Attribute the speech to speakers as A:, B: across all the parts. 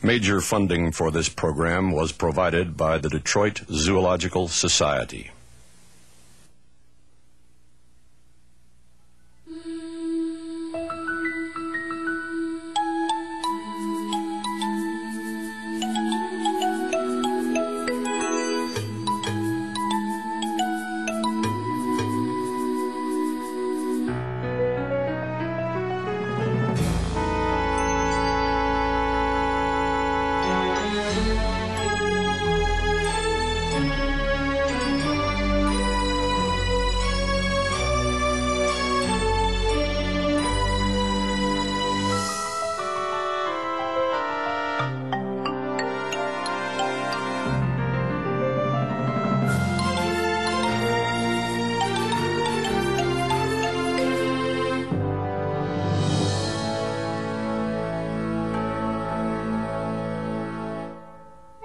A: Major funding for this program was provided by the Detroit Zoological Society.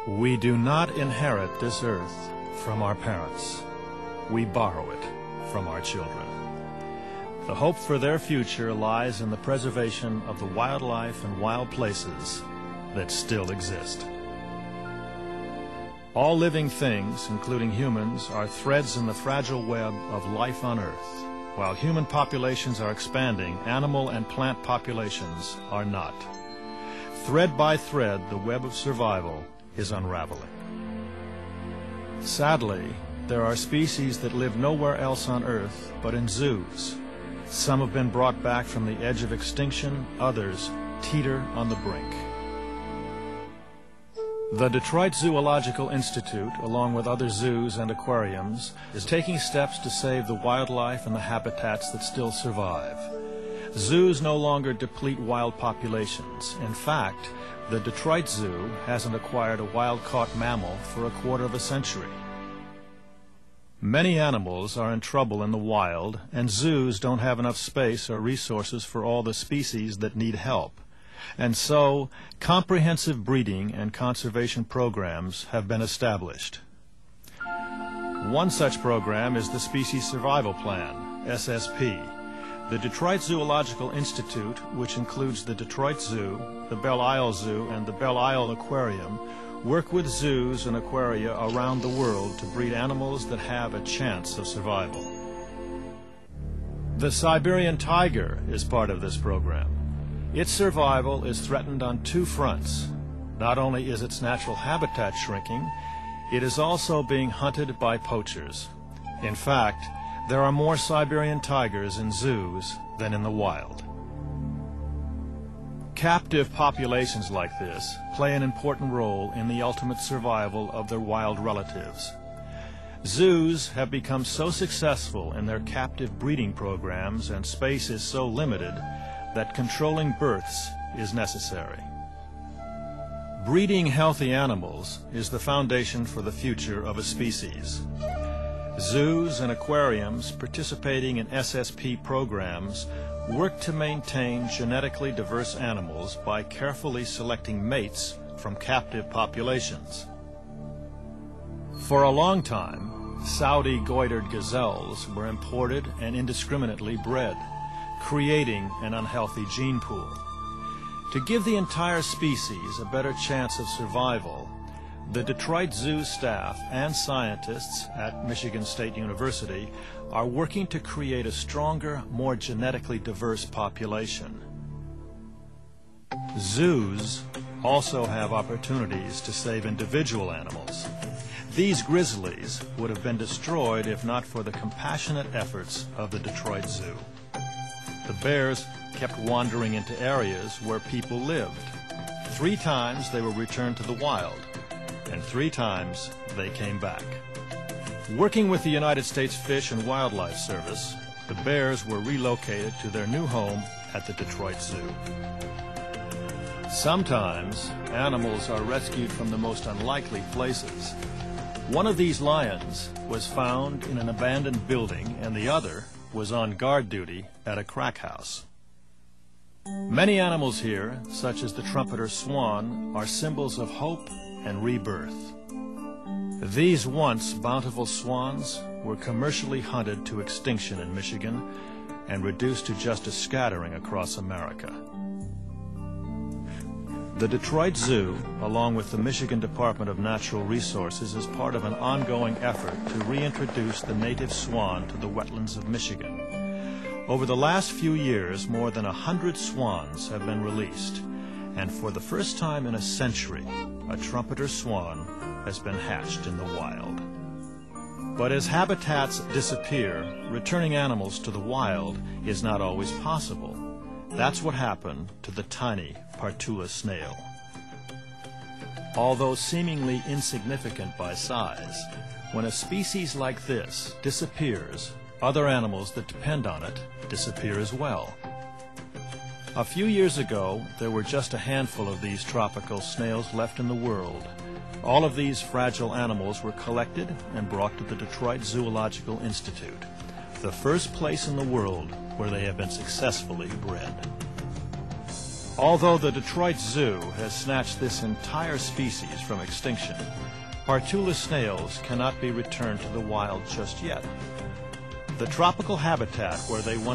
B: We do not inherit this earth from our parents. We borrow it from our children. The hope for their future lies in the preservation of the wildlife and wild places that still exist. All living things, including humans, are threads in the fragile web of life on Earth. While human populations are expanding, animal and plant populations are not. Thread by thread, the web of survival is unraveling. Sadly, there are species that live nowhere else on Earth but in zoos. Some have been brought back from the edge of extinction, others teeter on the brink. The Detroit Zoological Institute, along with other zoos and aquariums, is taking steps to save the wildlife and the habitats that still survive. Zoos no longer deplete wild populations. In fact, the Detroit Zoo hasn't acquired a wild-caught mammal for a quarter of a century. Many animals are in trouble in the wild, and zoos don't have enough space or resources for all the species that need help. And so, comprehensive breeding and conservation programs have been established. One such program is the Species Survival Plan, SSP. The Detroit Zoological Institute, which includes the Detroit Zoo, the Belle Isle Zoo, and the Belle Isle Aquarium, work with zoos and aquaria around the world to breed animals that have a chance of survival. The Siberian tiger is part of this program. Its survival is threatened on two fronts. Not only is its natural habitat shrinking, it is also being hunted by poachers. In fact, there are more Siberian tigers in zoos than in the wild. Captive populations like this play an important role in the ultimate survival of their wild relatives. Zoos have become so successful in their captive breeding programs and space is so limited that controlling births is necessary. Breeding healthy animals is the foundation for the future of a species. Zoos and aquariums participating in SSP programs work to maintain genetically diverse animals by carefully selecting mates from captive populations. For a long time, Saudi goitered gazelles were imported and indiscriminately bred, creating an unhealthy gene pool. To give the entire species a better chance of survival, the Detroit Zoo staff and scientists at Michigan State University are working to create a stronger, more genetically diverse population. Zoos also have opportunities to save individual animals. These grizzlies would have been destroyed if not for the compassionate efforts of the Detroit Zoo. The bears kept wandering into areas where people lived. 3 times they were returned to the wild, and 3 times they came back. Working with the United States Fish and Wildlife Service, the bears were relocated to their new home at the Detroit Zoo. Sometimes, animals are rescued from the most unlikely places. One of these lions was found in an abandoned building, and the other was on guard duty at a crack house. Many animals here, such as the trumpeter swan, are symbols of hope and rebirth. These once bountiful swans were commercially hunted to extinction in Michigan and reduced to just a scattering across America. The Detroit Zoo, along with the Michigan Department of Natural Resources, is part of an ongoing effort to reintroduce the native swan to the wetlands of Michigan. Over the last few years, more than 100 swans have been released, and for the first time in a century, a trumpeter swan has been hatched in the wild. But as habitats disappear, returning animals to the wild is not always possible. That's what happened to the tiny Partula snail. Although seemingly insignificant by size, when a species like this disappears, other animals that depend on it disappear as well. A few years ago, there were just a handful of these tropical snails left in the world. All of these fragile animals were collected and brought to the Detroit Zoological Institute, the first place in the world where they have been successfully bred. Although the Detroit Zoo has snatched this entire species from extinction, Partula snails cannot be returned to the wild just yet. The tropical habitat where they once